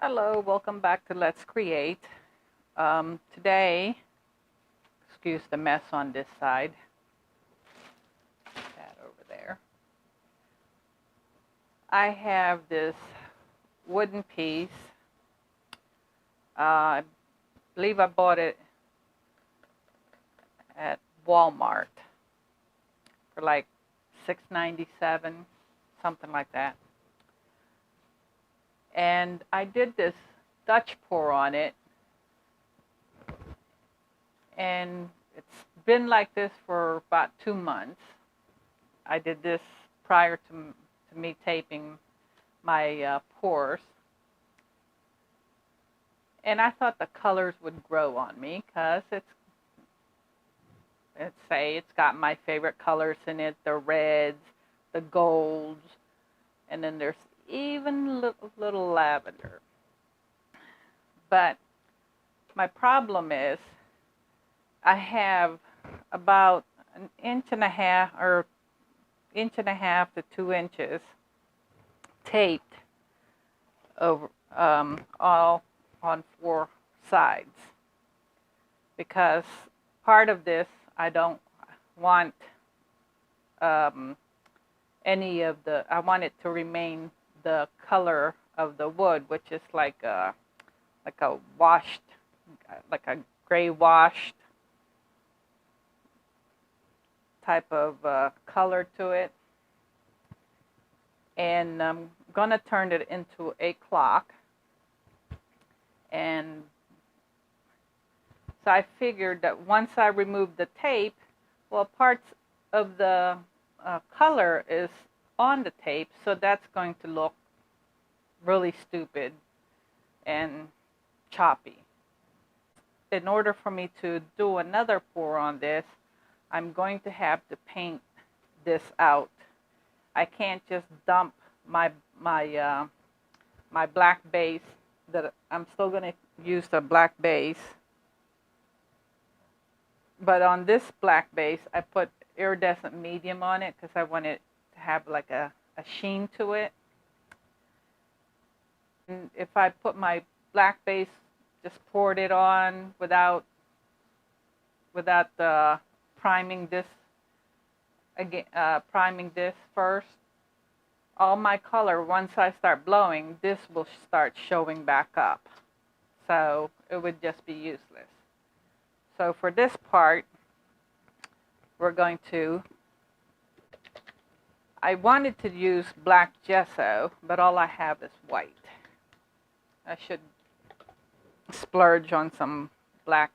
Hello, welcome back to Let's Create. Today, excuse the mess on this side, that over there. I have this wooden piece. I believe I bought it at Walmart for like $6.97, something like that. And I did this Dutch pour on it, and it's been like this for about 2 months. I did this prior to me taping my pours, and I thought the colors would grow on me because it's got my favorite colors in it: the reds, the golds, and then there's even little lavender. But my problem is I have about an inch and a half to 2 inches taped over all on 4 sides, because part of this I don't want any of the, I want it to remain the color of the wood, which is like a washed, like a gray washed type of color to it. And I'm gonna turn it into a clock. And so I figured that once I remove the tape, well, parts of the color is on the tape, so that's going to look really stupid and choppy. In order for me to do another pour on this, I'm going to have to paint this out. I can't just dump my black base. That I'm still going to use the black base, but on this black base I put iridescent medium on it because I want it to have like a sheen to it. And if I put my black base, just poured it on without priming this again, priming this first, all my color, once I start blowing, this will start showing back up. So it would just be useless. So for this part, we're going to, I wanted to use black gesso, but all I have is white. I should splurge on some black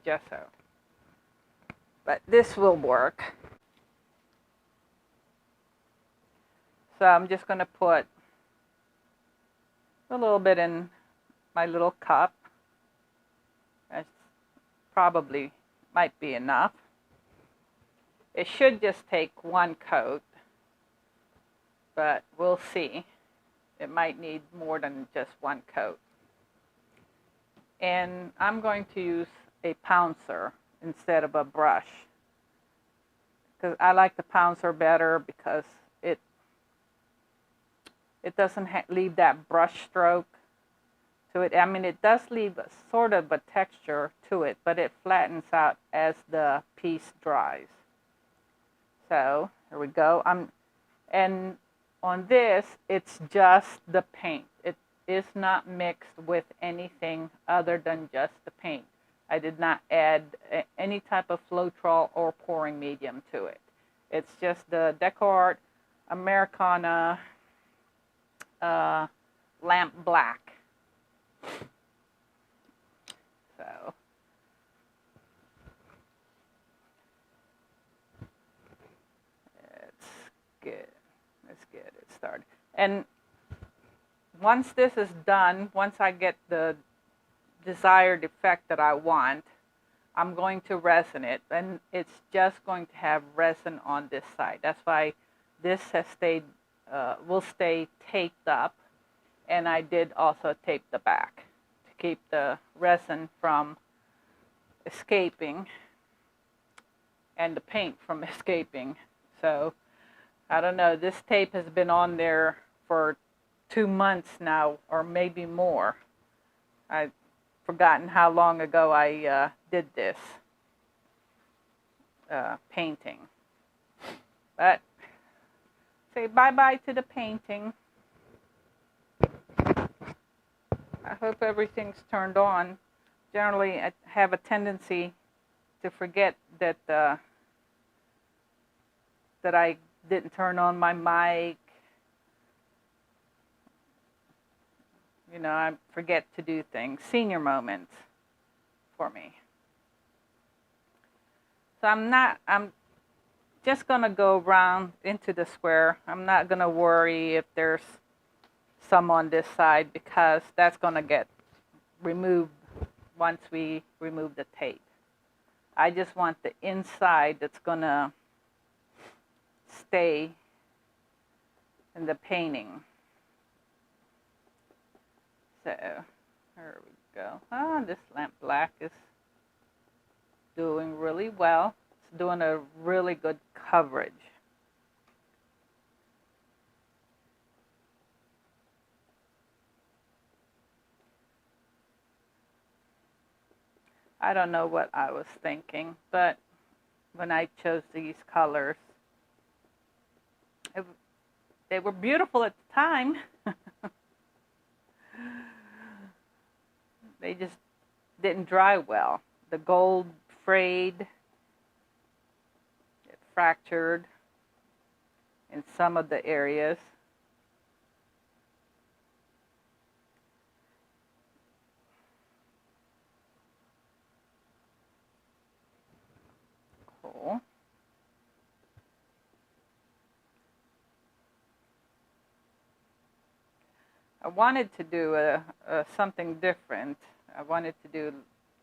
gesso. But this will work. So I'm just going to put a little bit in my little cup. That's probably might be enough. It should just take one coat, but we'll see. It might need more than just one coat. And I'm going to use a pouncer instead of a brush, because I like the pouncer better because it doesn't leave that brush stroke to it. I mean, it does leave a sort of a texture to it, but it flattens out as the piece dries. So here we go. And on this, it's just the paint. It is not mixed with anything other than just the paint. I did not add any type of Floetrol or pouring medium to it. It's just the Decor Americana lamp black. So let's get it started. And once this is done, once I get the desired effect that I want, I'm going to resin it, and it's just going to have resin on this side. That's why this has stayed, will stay taped up, and I did also tape the back to keep the resin from escaping and the paint from escaping. So I don't know, this tape has been on there for 2 months now, or maybe more. I've forgotten how long ago I did this painting. But say bye-bye to the painting. I hope everything's turned on. Generally, I have a tendency to forget that that I didn't turn on my mic. You know, I forget to do things. Senior moments for me. So I'm just going to go around into the square. I'm not going to worry if there's some on this side because that's going to get removed once we remove the tape. I just want the inside that's going to stay in the painting. So, there we go. Ah, this lamp black is doing really well. It's doing a really good coverage. I don't know what I was thinking, but when I chose these colors, they were beautiful at the time. They just didn't dry well. The gold frayed, it fractured in some of the areas. Cool. I wanted to do something different. I wanted to do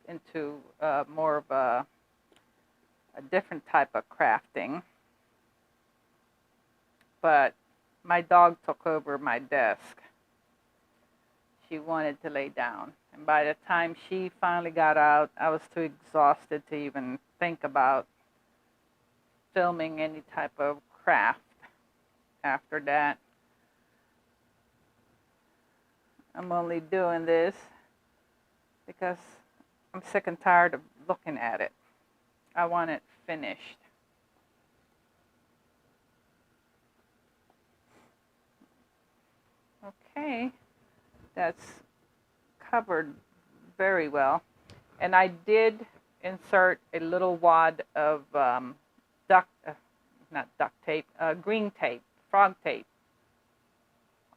into more of a different type of crafting. But my dog took over my desk. She wanted to lay down. And by the time she finally got out, I was too exhausted to even think about filming any type of craft after that. I'm only doing this because I'm sick and tired of looking at it. I want it finished. Okay, that's covered very well. And I did insert a little wad of green tape, frog tape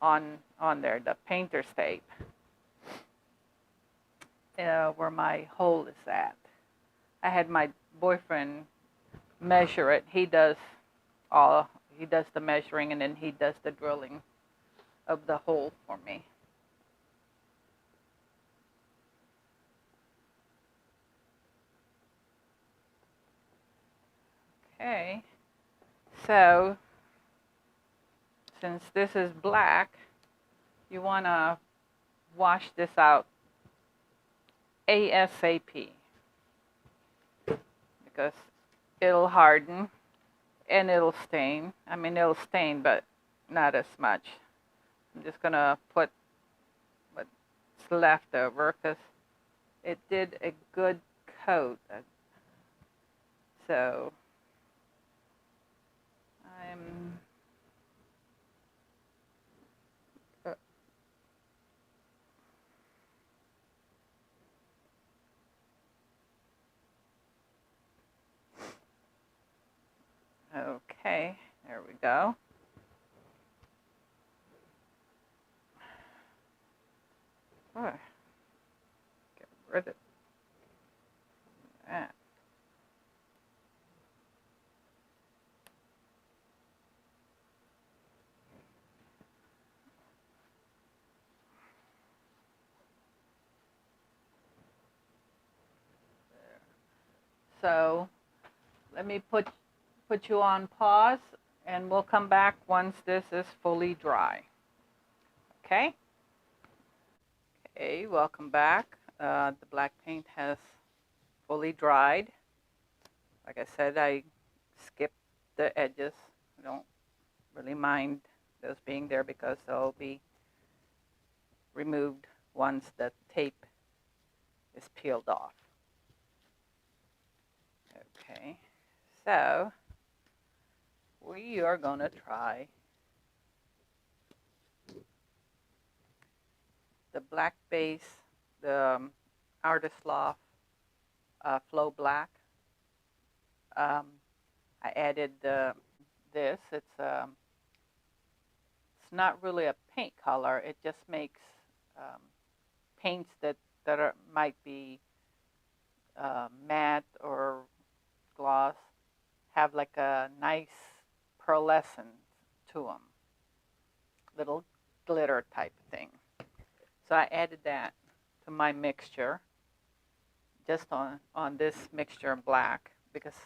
on there, the painter's tape, where my hole is at. I had my boyfriend measure it. He does the measuring, and then he does the drilling of the hole for me. Okay, so since this is black, you want to wash this out ASAP because it'll harden and it'll stain. I mean, it'll stain, but not as much. I'm just going to put what's left over because it did a good coat. So I'm okay, there we go. Oh, get rid of that. So let me put you on pause, and we'll come back once this is fully dry. Okay? Okay, welcome back. The black paint has fully dried. Like I said, I skipped the edges. I don't really mind those being there because they'll be removed once the tape is peeled off. Okay, so we are going to try the black base, the Artist Loft Flow Black. I added this. It's not really a paint color. It just makes paints that might be matte or gloss have like a nice pearlescent to them, little glitter type thing. So I added that to my mixture, just on this mixture of black, because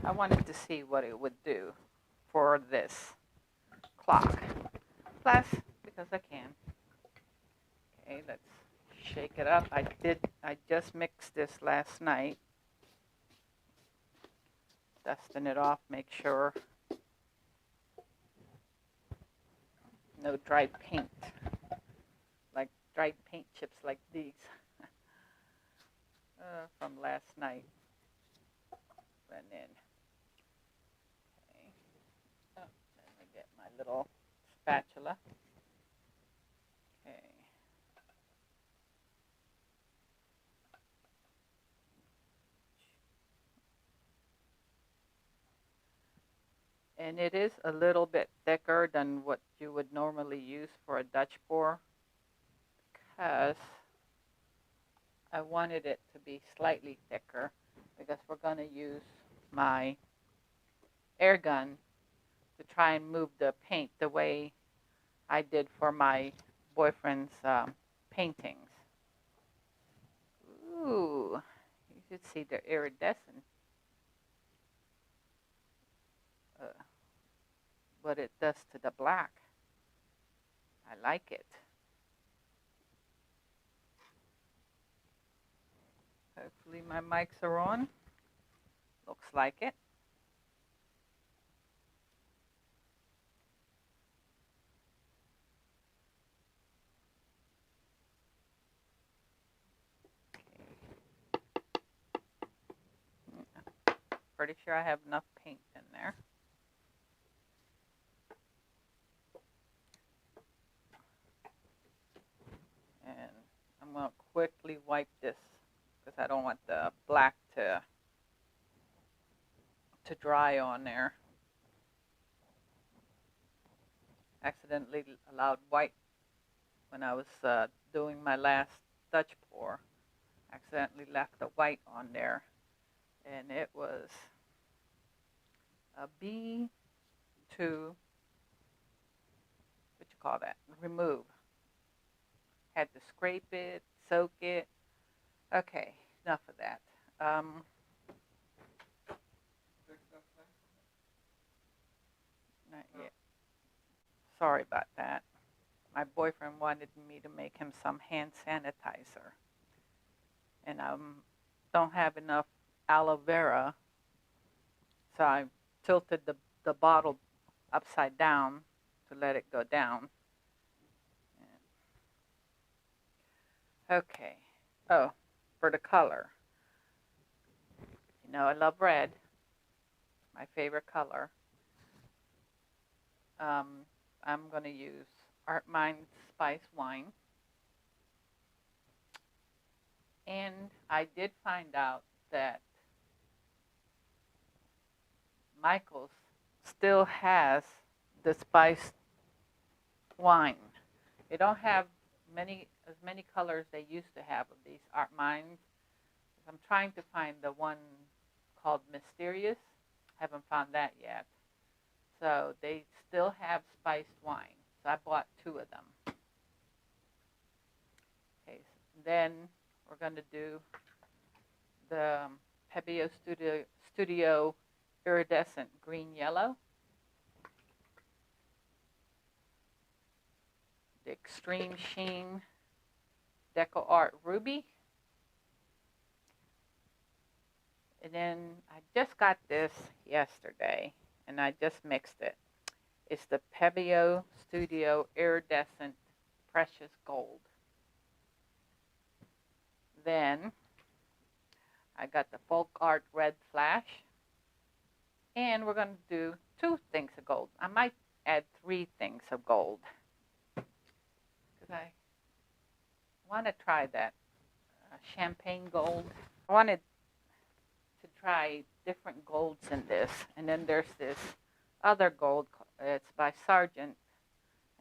I wanted to see what it would do for this clock. Plus, because I can. Okay, let's shake it up. I just mixed this last night. Dusting it off, make sure no dried paint, like dried paint chips like these from last night. Went in. Okay. Oh, let me get my little spatula. Okay. And it is a little bit thicker than what you would normally use for a Dutch pour, because I wanted it to be slightly thicker, because we're going to use my air gun to try and move the paint the way I did for my boyfriend's paintings. Ooh, you should see the iridescent. What it does to the black. I like it. Hopefully my mics are on. Looks like it. Okay. Pretty sure I have enough paint in there. And I'm going to quickly wipe this because I don't want the black to dry on there. Accidentally allowed white when I was doing my last Dutch pour. Accidentally left the white on there, and it was a B to, what you call that, remove. Had to scrape it, soak it. Okay, enough of that. Not yet. Sorry about that. My boyfriend wanted me to make him some hand sanitizer, and I don't have enough aloe vera, so I tilted the bottle upside down to let it go down. Okay. Oh, for the color. You know, I love red, my favorite color. I'm going to use Art Mine Spice Wine. And I did find out that Michael's still has the spiced wine. They don't have as many colors they used to have of these Art Mines. I'm trying to find the one called Mysterious. Haven't found that yet. So they still have spiced wine. So I bought 2 of them. Okay, so then we're going to do the Pebeo Studio Iridescent Green Yellow, the Extreme Sheen Deco Art Ruby, and then I just got this yesterday, and I just mixed it. It's the Pebeo Studio Iridescent Precious Gold. Then I got the Folk Art Red Flash. And we're going to do 2 things of gold. I might add 3 things of gold. Because I want to try that champagne gold. I wanted to try different golds in this. And then there's this other gold. It's by Sargent.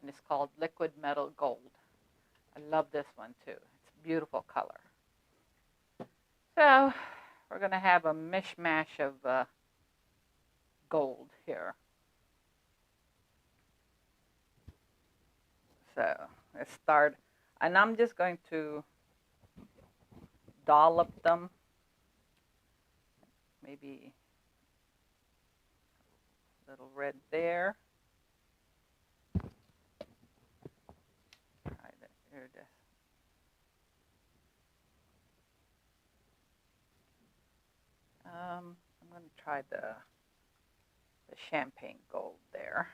And it's called Liquid Metal Gold. I love this one too. It's a beautiful color. So we're going to have a mishmash of gold here. So let's start. And I'm just going to dollop them. Maybe a little red there. Try the iridescent. I'm going to try the champagne gold there.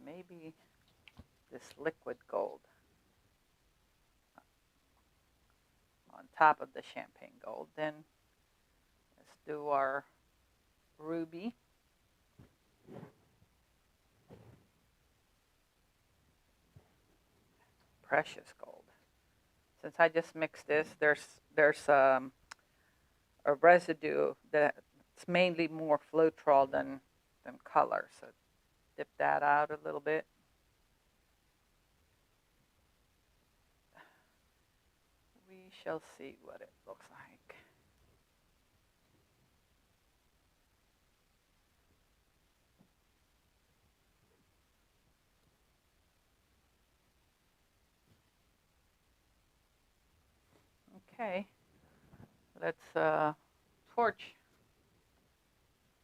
Maybe this liquid gold on top of the champagne gold. Then let's do our ruby. Precious gold. Since I just mixed this, there's a residue that's mainly more Floetrol than color. So dip that out a little bit. We shall see what it looks like. Okay, let's torch.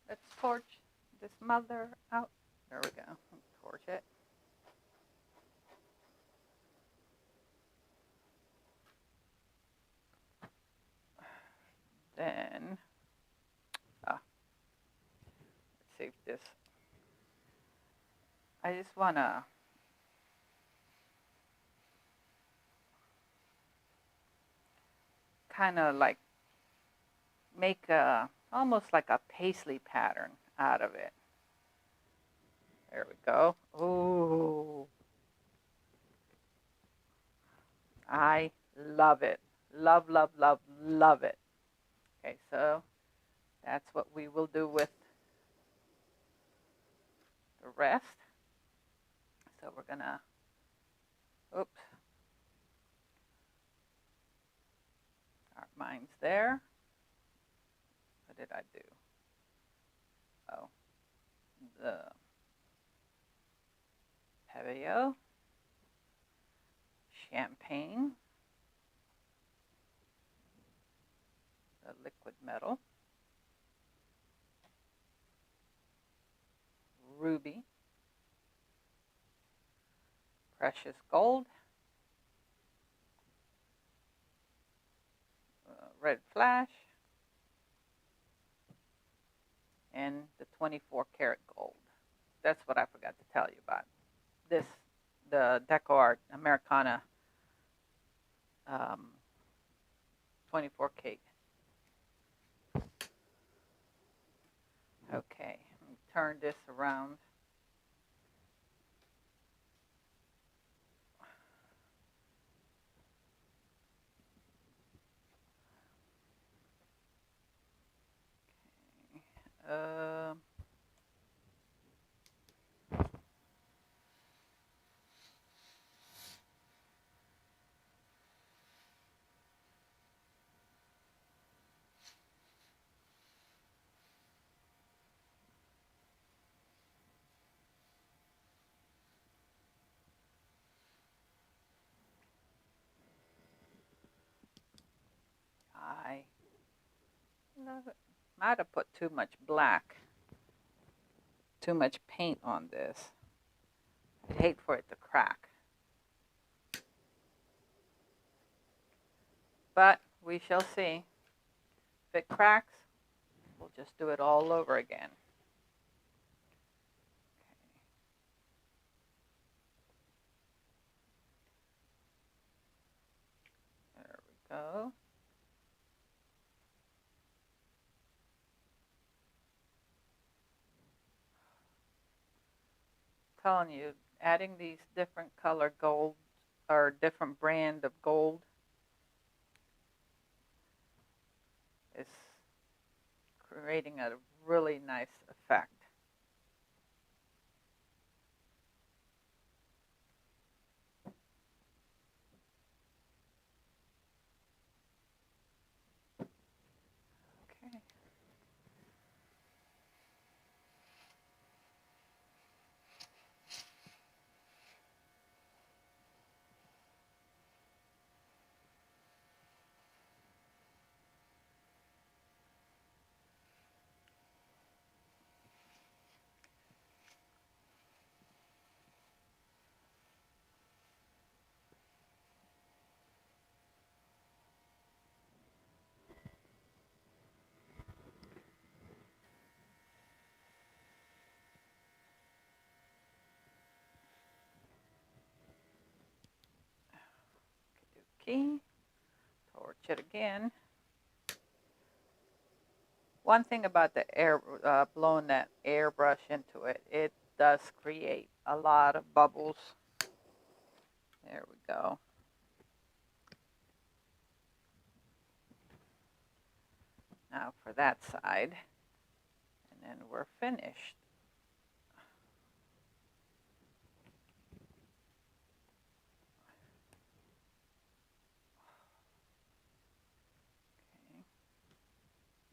Let's torch this mother out. There we go. Torch it. Then, let's see if this. I just wanna kind of like make almost like a paisley pattern out of it. There we go. Ooh. I love it. Love, love, love, love it. Okay, so that's what we will do with the rest. So we're gonna, oops. Mine's there. What did I do? Oh, the Pavio, champagne, the liquid metal, ruby, precious gold, red flash, and the 24 karat gold. That's what I forgot to tell you about. This, the Deco Art Americana 24K. Okay, let me turn this around. Okay. I might have put too much black, too much paint on this. I'd hate for it to crack. But we shall see. If it cracks, we'll just do it all over again. go. Telling you, adding these different color gold or different brand of gold is creating a really nice effect. Okay. Key. Torch it again. One thing about the air, blowing that airbrush into it, it does create a lot of bubbles. There we go. Now for that side, and then we're finished.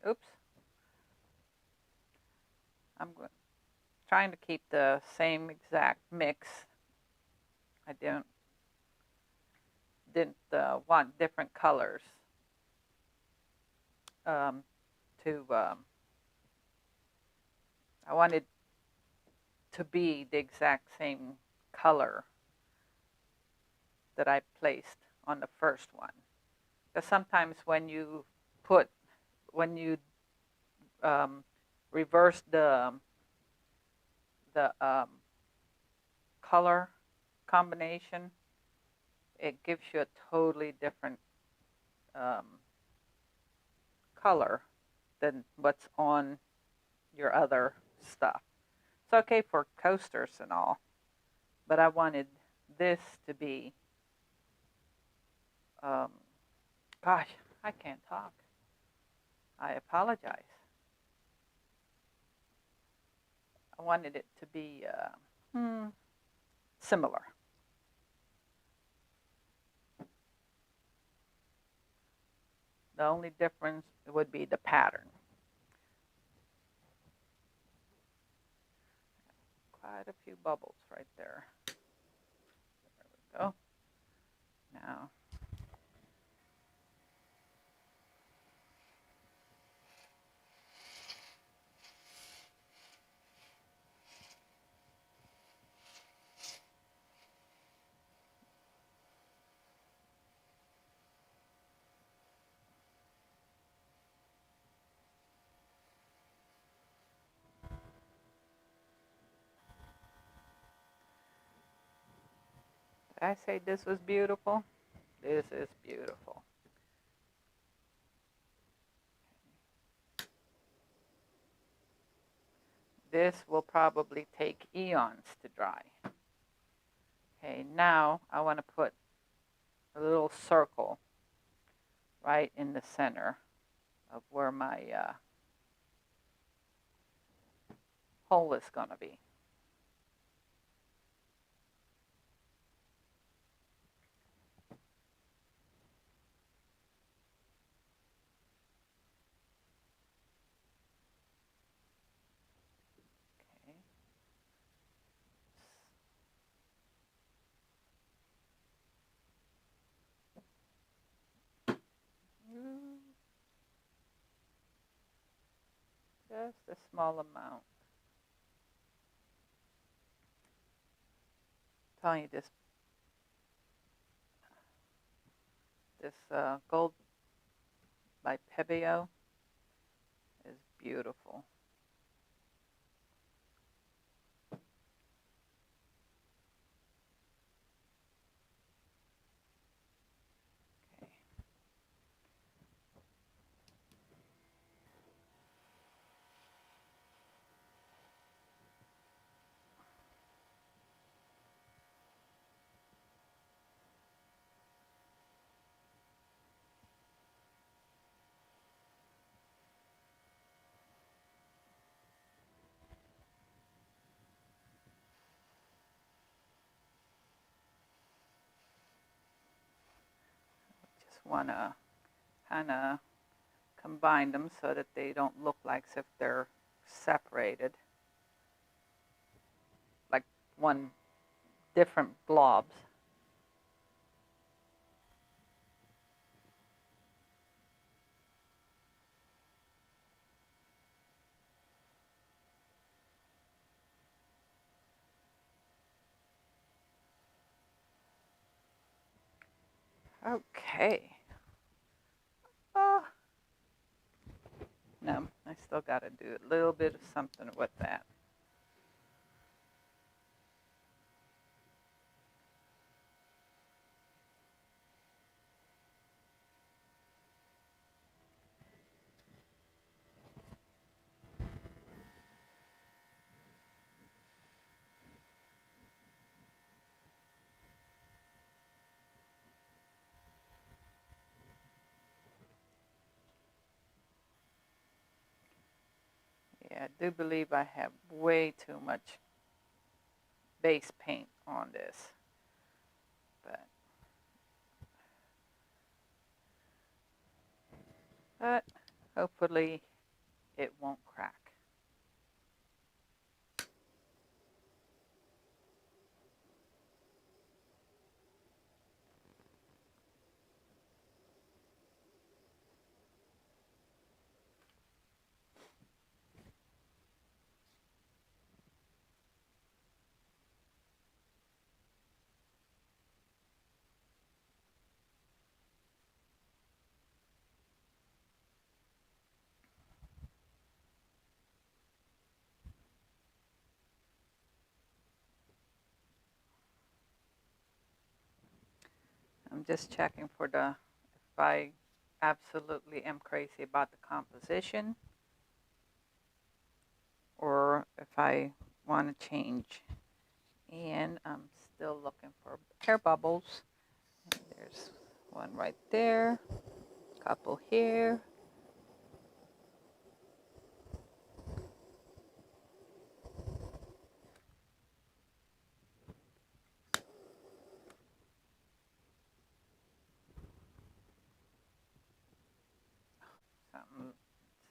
Okay. Oops. I'm trying to keep the same exact mix. I didn't want different colors I wanted to be the exact same color that I placed on the first one. Because sometimes when you reverse the color combination, it gives you a totally different color than what's on your other stuff. It's okay for coasters and all, but I wanted this to be, gosh, I can't talk. I apologize. I wanted it to be similar. The only difference would be the pattern. Quite a few bubbles right there. There we go. Now, did I say this was beautiful? This is beautiful. This will probably take eons to dry. Okay, now I want to put a little circle right in the center of where my hole is going to be. Just a small amount. I'm telling you, this gold by Pebeo is beautiful. Okay. want to kind of combine them so that they don't look like as if they're separated, like one different blobs. Okay. Oh, no, I still got to do a little bit of something with that. Yeah, I do believe I have way too much base paint on this, but hopefully it won't crack. I'm just checking for if I absolutely am crazy about the composition or if I want to change. And I'm still looking for air bubbles. And there's one right there, a couple here.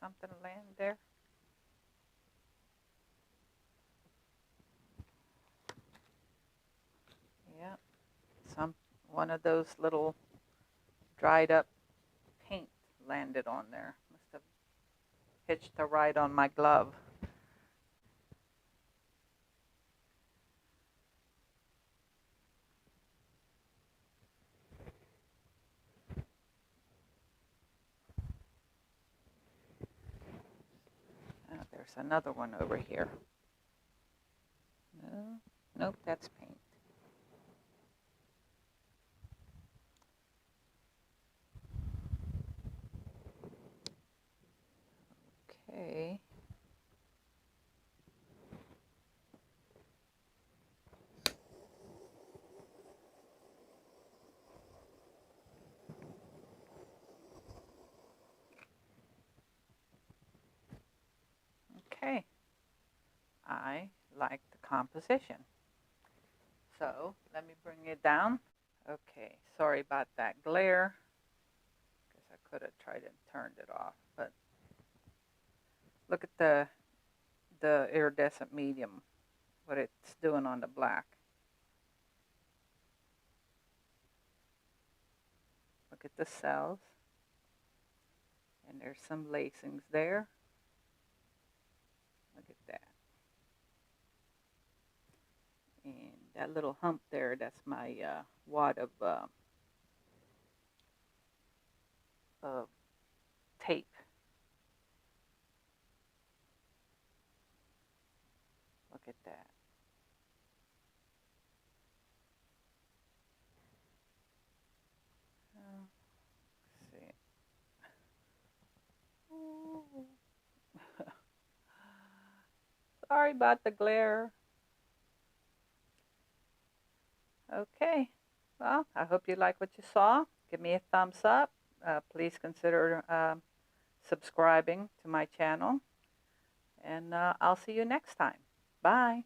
Something land there. Yeah, one of those little dried up paint landed on there. Must have hitched a ride on my glove. There's another one over here. No, nope, that's paint. Okay. Okay. I like the composition. So let me bring it down. Okay, sorry about that glare. Guess I could have tried and turned it off, but look at the iridescent medium, what it's doing on the black. Look at the cells. And there's some lacings there. Look at that. And that little hump there, that's my wad of tape. Look at that. Let's see. Sorry about the glare. Okay. Well, I hope you like what you saw. Give me a thumbs up. Please consider subscribing to my channel. And I'll see you next time. Bye.